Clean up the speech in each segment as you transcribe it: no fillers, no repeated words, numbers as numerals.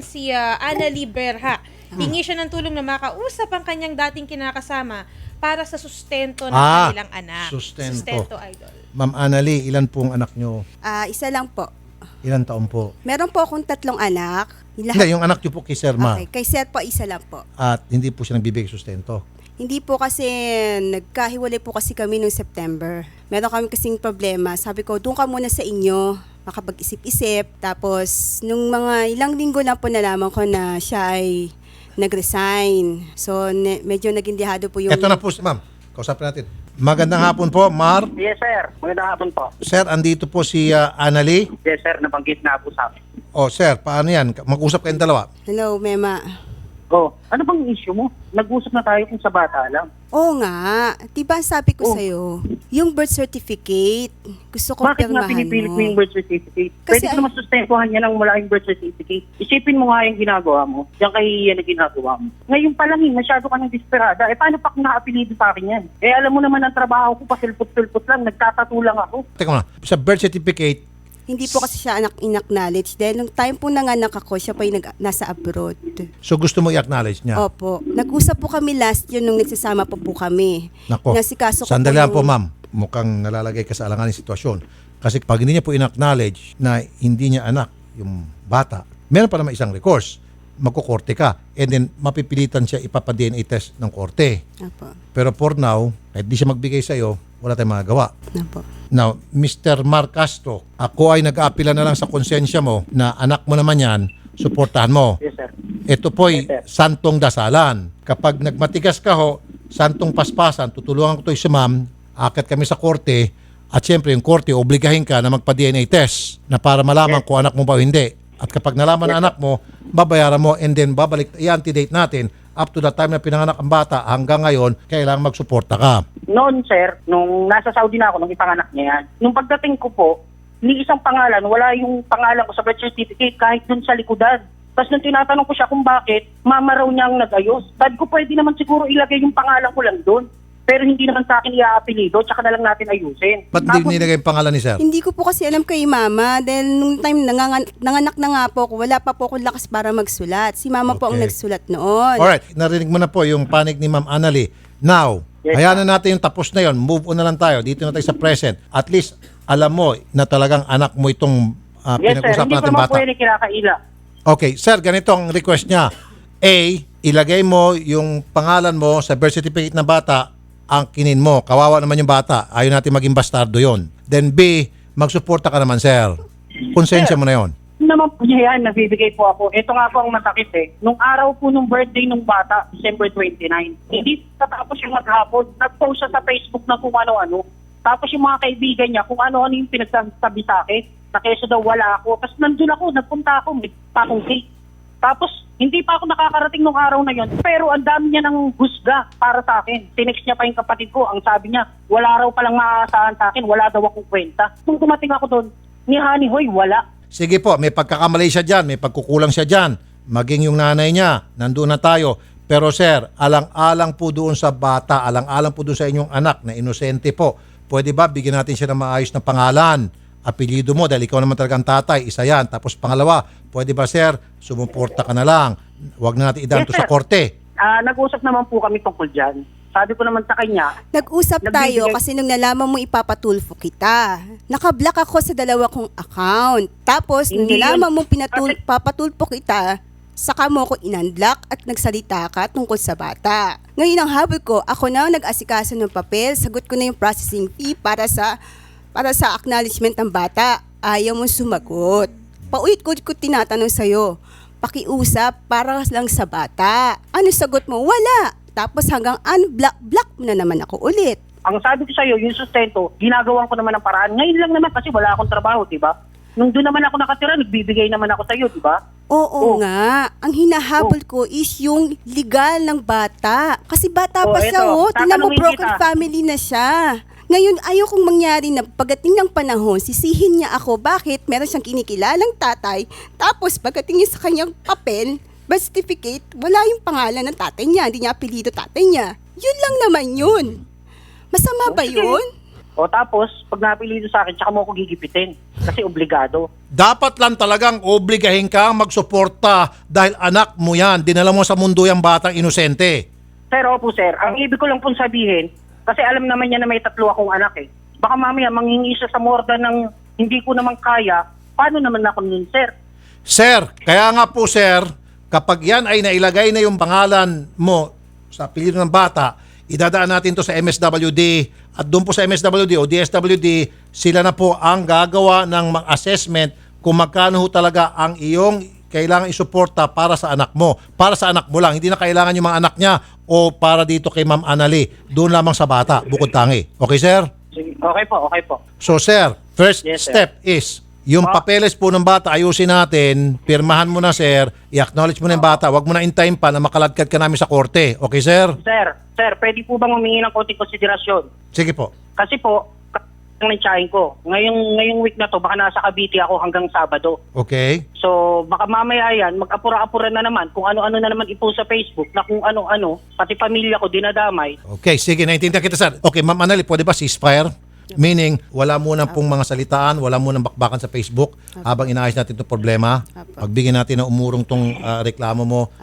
Si Annalie Berha. Hingi siya ng tulong na makausap ang kanyang dating kinakasama para sa sustento ng kanilang anak. Sustento. Idol. Ma'am Annalie, ilan pong anak nyo? Isa lang po. Ilan taon po? Meron po akong 3 anak. Hindi, yung anak nyo po kay Sir Ma. Okay, kay Sir po, isa lang po. At hindi po siya nagbibigay sustento. Hindi po kasi, nagkahiwalay po kasi kami noong September. Meron kami kasing problema. Sabi ko, doon ka muna sa inyo, makapag-isip-isip. Tapos, nung mga ilang linggo lang po nalaman ko na siya ay nag-resign. So, medyo naging dihado po yung... Ito na po, ma'am. Kausapin natin. Magandang hapon po, Mar. Yes, sir. Magandang hapon po. Sir, andito po si Annalie. Yes, sir. Nabanggit na po sa amin. O, sir, paano yan? Mag-usap kayong dalawa. Hello, Mema. Oh, ano bang issue mo? Nag-usap na tayo kung sa bata lang. Oo nga. Diba sabi ko Oh. sa'yo, yung birth certificate, gusto ko Bakit nga pirmahan pinipilit mo mo. yung birth certificate? Kasi Pwede ko naman sustentuhan niya ng wala yung birth certificate. Isipin mo nga yung ginagawa mo. Diyan kay Ian na ginagawa mo. Ngayon pa lang masyado ka ng desperada. Paano pa kung na-apelido sa akin yan? Alam mo naman ang trabaho ko, pasilpot-silpot lang, nagtatatulang ako. Teka muna, sa birth certificate, Hindi po kasi siya in-acknowledge. Dahil nung time po nanganak ako, siya pa yung nasa abroad. so gusto mo i-acknowledge niya? Opo. Nag-usap po kami last year nung nagsasama po kami. Nako, Nasikaso ko sandali lang po, yung- ma'am. Mukhang nalalagay ka sa alanganing sitwasyon. Kasi pag hindi niya po in-acknowledge na hindi niya anak yung bata, meron pa naman isang recourse. Magkukorte ka. And then, mapipilitan siya ipapa-DNA test ng korte. Opo. Pero for now, kahit di siya magbigay sa'yo, wala tayong magagawa. Opo. Now, Mr. Mar Castro, ako ay nag-aapila na lang sa konsensya mo na anak mo naman yan, suportahan mo. Yes, sir. Ito po'y Yes, sir. santong dasalan. Kapag nagmatigas ka ho, santong paspasan, tutulungan ko to si ma'am, akit kami sa korte, at syempre yung korte, obligahin ka na magpa-DNA test na para malaman kung anak mo ba o hindi. At kapag nalaman na anak mo, babayaran mo and then babalik, i-antidate natin up to the time na pinanganak ang bata hanggang ngayon, kailangan magsuporta ka. Noon, sir, nung nasa Saudi na ako, nung ipanganak niya yan, nung pagdating ko po, ni isang pangalan, wala yung pangalan ko sa birth certificate kahit dun sa likodan. Tapos nung tinatanong ko siya kung bakit, mama raw niya ang nag-ayos. Sabi ko, pwede naman siguro ilagay yung pangalan ko lang dun. Pero hindi naman sa akin i-aapelido, tsaka na lang natin ayusin. Ba't hindi nilagay yung pangalan ni sir? Hindi ko po kasi alam kay mama dahil nung time nanganak na nga po ako, wala pa po akong lakas para magsulat. Si mama po ang Okay. nagsulat noon. Alright, narinig mo na po yung panig ni Ma'am Annalie. Now, Yes, hayaan na natin yung tapos na yon. Move on na lang tayo. Dito na tayo sa present. At least, alam mo na talagang anak mo itong Yes, sir, pinag-usapan hindi ko natin naman bata. pwede kinakaila. Okay, sir, ganito ang request niya. A, ilagay mo yung pangalan mo sa birth certificate ng bata, ang kinin mo. Kawawa naman yung bata. Ayaw natin maging bastardo yon. Then B, magsuporta ka naman, sir. Konsensya mo na yon. Naman po niya yan, nagbibigay po ako. Ito nga po ang masakit eh. Nung araw po nung birthday nung bata, December 29, hindi tatapos yung maghapon. Nag-post siya sa Facebook na kung ano-ano. Tapos yung mga kaibigan niya, kung ano-ano yung pinagsasabi sa akin, na keso daw wala ako. Tapos nandun ako, nagpunta ako, may pakong cake. Tapos, hindi pa ako nakakarating nung araw na yon. Pero ang dami niya ng husga para sa akin. Tinext niya pa yung kapatid ko. Ang sabi niya, wala raw palang maaasahan sa akin. Wala daw akong kwenta. Nung dumating ako doon, ni Honey Hoy, wala. Sige po, may pagkakamali siya dyan, may pagkukulang siya dyan. Maging yung nanay niya, nandun na tayo. Pero sir, alang-alang po doon sa bata, alang-alang po doon sa inyong anak na inosente po. Pwede ba bigyan natin siya ng maayos na pangalan? Apelyido mo dahil ikaw naman talagang tatay, isa yan. Tapos pangalawa, pwede ba sir, sumuporta ka na lang. Huwag na natin idanto Yes, sa sir. korte. Nag-usap naman po kami tungkol dyan. Sabi ko naman sa kanya, Nag-usap tayo Nagbibigay- kasi nung nalaman mo ipapatulfo kita. Nakablock ako sa 2 kong account. Tapos nung Hindi nalaman yun. mo Kasi- papatulfo kita, saka mo ako in-unblock at nagsalita ka tungkol sa bata. Ngayon ang habol ko, ako na ang nag-asikaso ng papel, sagot ko na yung processing fee para sa acknowledgement ng bata. Ayaw mo sumagot. Paulit-ulit ko tinatanong sa'yo, pakiusap para lang sa bata. Ano sagot mo? Wala. Tapos hanggang unblock mo na naman ako ulit. ang sabi ko sa'yo, yung sustento, ginagawan ko naman ng paraan. Ngayon lang naman kasi wala akong trabaho, di ba? Nung doon naman ako nakatira, nagbibigay naman ako sa'yo, di ba? Oo Oh. nga. Ang hinahabol ko is yung legal ng bata. Kasi bata Oh, pa siya, eto, Tingnan mo, tatanungin broken kita. family na siya. Ngayon, ayaw kong mangyari na pagdating ng panahon, sisihin niya ako bakit meron siyang kinikilalang tatay, tapos pagdating niya sa kanyang papel, birth certificate, wala yung pangalan ng tatay niya, hindi niya apelido tatay niya. Yun lang naman yun. Masama ba sige. yun? O tapos, pag napilido sa akin, tsaka mo ako gigipitin. Kasi obligado. Dapat lang talagang obligahin kang magsuporta dahil anak mo yan. Dinala mo sa mundo yung batang inosente. Sir, opo sir. Ang ibig ko lang pong sabihin, kasi alam naman niya na may 3 akong anak eh. Baka mamaya manghingi siya sa morda ng hindi ko naman kaya. Paano naman ako nun, sir? Sir, kaya nga po sir, kapag yan ay nailagay na yung pangalan mo sa apelyido ng bata, idadaan natin to sa MSWD at doon po sa MSWD o DSWD, sila na po ang gagawa ng assessment kung magkano ho talaga ang iyong kailangan isuporta para sa anak mo. Para sa anak mo lang, hindi na kailangan yung mga anak niya o para dito kay Ma'am Annalie. Doon lamang sa bata, bukod tangi. Okay sir? Sige. Okay po, okay po. So sir, first Yes, sir. step is yung papeles po ng bata, ayusin natin, pirmahan mo na sir, i-acknowledge mo na yung bata, wag mo na intayin pa na makaladkad ka namin sa korte. Okay sir? Sir, pwede po bang humingi ng konting konsiderasyon? Sige po. Kasi po, ang nantsahin ko, ngayong week na to, baka nasa Cavite ako hanggang Sabado. Okay? So, baka mamaya yan, mag-apura-apura na naman kung ano-ano na naman ipost sa Facebook na kung ano-ano, pati pamilya ko dinadamay. Okay, sige, naintindihan kita sir. Okay, Ma'am Annalie, pwede ba ceasefire? Meaning, wala muna pong mga salitaan, wala muna bakbakan sa Facebook habang inaayos natin itong problema. Pagbigyan natin na umurong tong reklamo mo,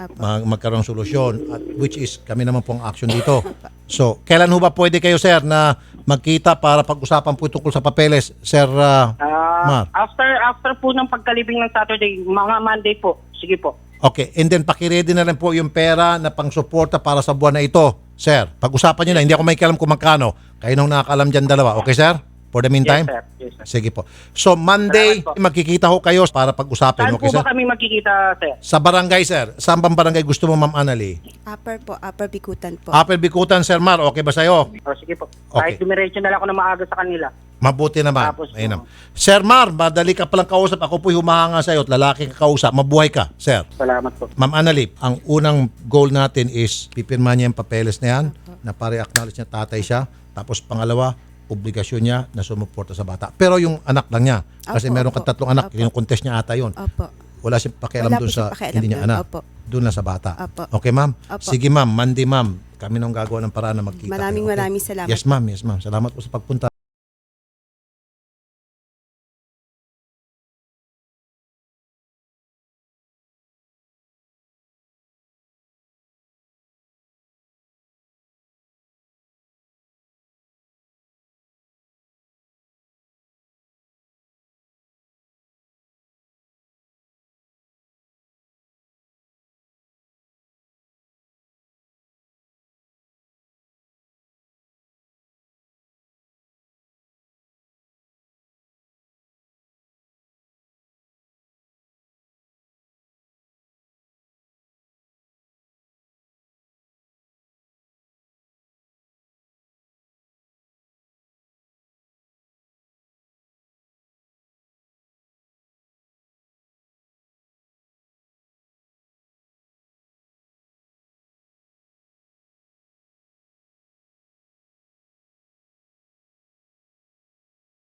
magkaroon ng solusyon, at which is kami naman pong action dito. So, kailan ho ba pwede kayo sir na magkita para pag-usapan po tungkol sa papeles, Sir Mar? After po ng pagkalibing ng Saturday, mga Monday po. Sige po. Okay, and then pakiredy na rin po yung pera na pang-suporta para sa buwan na ito. Sir, pag-usapan nyo na, hindi ako may kialam kung magkano. Kayo nang nakakalam dyan dalawa. Okay, sir? For the meantime? Yes, sir. Yes, sir. Sige po. So, Monday, Salamat po. magkikita ho kayo para pag-usapin. Saan Okay, po sir? ba kami magkikita, sir? Sa barangay, sir. Saan bang barangay gusto mo, Ma'am Annalie? Upper Bikutan po. Upper Bikutan, Sir Mar. Okay ba sa'yo? O, sige po. Okay. Kahit dumiretso na lang ako na maaga sa kanila. Mabuti naman. Tapos, Ayun naman. Sir Mar, madali ka palang kausap. Ako po'y humahanga sa'yo at lalaki ka kausap. Mabuhay ka, sir. Salamat po. Ma'am Annalie, ang unang goal natin is pipirma niya yung papeles na yan na para i-acknowledge niya tatay siya. Tapos pangalawa, obligasyon niya na sumuporta sa bata. Pero yung anak lang niya. Kasi Opo, meron kang opo. 3 anak, Opo. kinukontest niya ata yun. Opo. Wala siyang pakialam Wala doon po sa siyang pakialam hindi niya doon. anak. Opo. Doon na sa bata. Opo. Okay, ma'am? Opo. Sige, ma'am. Monday, ma'am. Kami nang gagawa ng paraan na magkita. Maraming kayo. Okay? maraming salamat. Yes, ma'am. Yes, ma'am. Salamat po sa pagpunta.